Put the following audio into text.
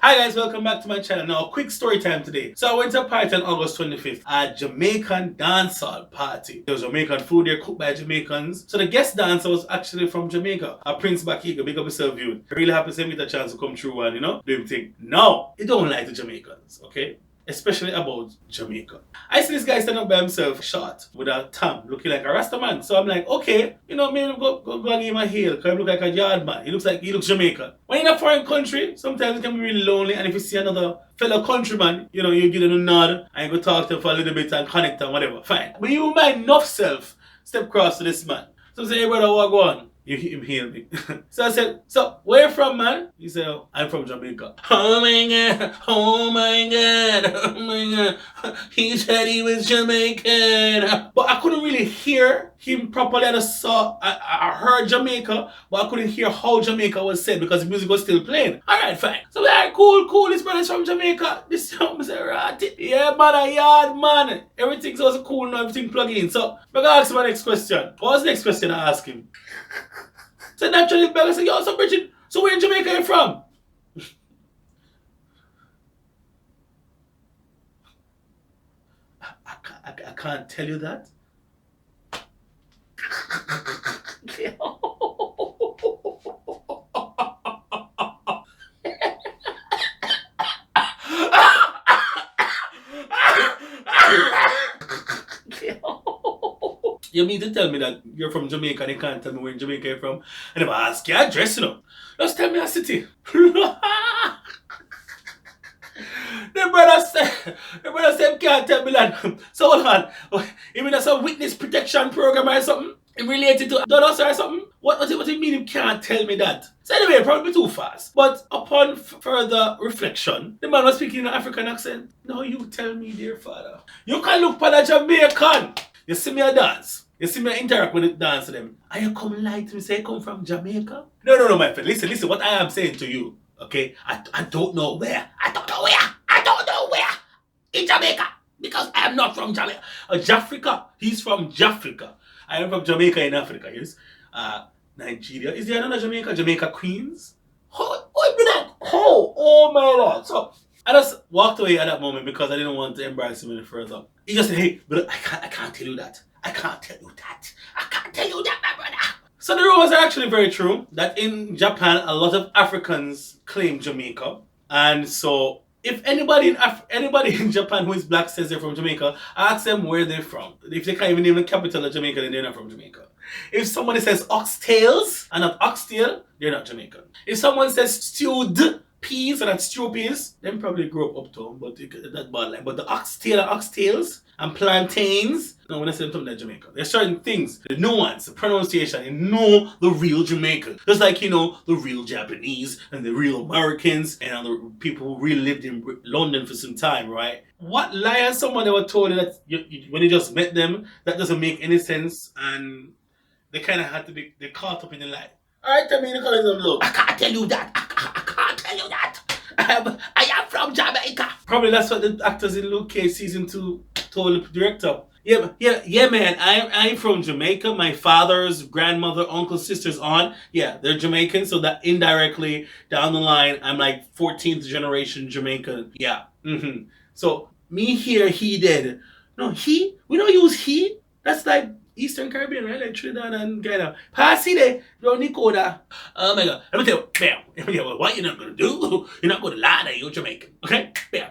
Hi guys, welcome back to my channel. Now, a quick story time today. So I went to a party on August 25th, a Jamaican dancehall party. There was Jamaican food there cooked by Jamaicans. So the guest dancer was actually from Jamaica, a Prince Bakiga, big up yourself, you. Really happy to get a chance to come through and, do him thing. No, he don't like the Jamaicans, okay? Especially about Jamaica. I see this guy standing up by himself, short, with a tam, looking like a Rasta man. So I'm like, okay, maybe go and give him a hail, because he look like a yard man. He looks Jamaican. When you're in a foreign country, sometimes it can be really lonely, and if you see another fellow countryman, you give them a nod, and you go talk to him for a little bit and connect and whatever, fine. But you mind enough self, step across to this man. So I say, hey brother, what go on? You him heal me. So I said, so where you from, man? He said, oh, I'm from Jamaica. Oh my god, oh my god, oh my god. He said he was Jamaican. But I couldn't really hear him properly. I heard Jamaica, but I couldn't hear how Jamaica was said because the music was still playing. Alright, fine. So we're like, cool, this brother's from Jamaica. This song said, right. Yeah, man, a yard man. Everything's also cool now, everything plug in. So I'm gonna ask him my next question. What was the next question I asked him? So naturally, I said, yo, so Bridget, so where in Jamaica are you from? I can't tell you that. You mean to tell me that you're from Jamaica and you can't tell me where in Jamaica you're from? And if I ask your address, just tell me a city. The brother said, can't tell me that. So hold on. You mean that's a witness protection program or something? Related to donuts or something? What do you mean you can't tell me that? So anyway, probably too fast. But upon further reflection, the man was speaking in an African accent. No, you tell me, dear father. You can look for the Jamaican. You see me a dance. You see me interact with the dance to them. And you come lie to me, say you come from Jamaica? No, my friend. Listen, what I am saying to you, okay? I don't know where. I don't know where in Jamaica. Because I am not from Jamaica. Jafrica. He's from Jafrica. I am from Jamaica in Africa, yes? Nigeria. Is there another Jamaica? Jamaica Queens? Oh my Lord. So I just walked away at that moment because I didn't want to embarrass him any further. He just said, hey, but I can't tell you that. I can't tell you that, my brother. So the rumors are actually very true that in Japan, a lot of Africans claim Jamaica. And so if anybody in Japan who is black says they're from Jamaica, ask them where they're from. If they can't even name the capital of Jamaica, then they're not from Jamaica. If somebody says oxtails and not oxtail, they're not Jamaican. If someone says stewed peas and not stew peas, them probably grew up uptown, but that bad line. But the oxtail and oxtails and plantains, no, when I say them from Jamaica, there's certain things, the nuance, the pronunciation, you know the real Jamaican. Just like the real Japanese and the real Americans and the people who really lived in London for some time, right? What lie has someone ever told you that when you just met them, that doesn't make any sense and they kind of had to be, they caught up in the lie. Alright, tell me the colors of love. I can't tell you that. I can't tell you that. I am from Jamaica. Probably that's what the actors in Luke Cage season 2 told the director. Yeah, man. I'm from Jamaica. My father's grandmother, uncle, sister's aunt. Yeah, they're Jamaican. So that indirectly down the line, I'm like 14th generation Jamaican. Yeah. So me here, he dead. No, he. We don't use he. That's like Eastern Caribbean, right? Like Trinidad and Guyana. Passy there, Nicoda. Oh my God. Let me tell you, what you're not gonna do. You're not gonna lie that you're Jamaican. Okay? Bam.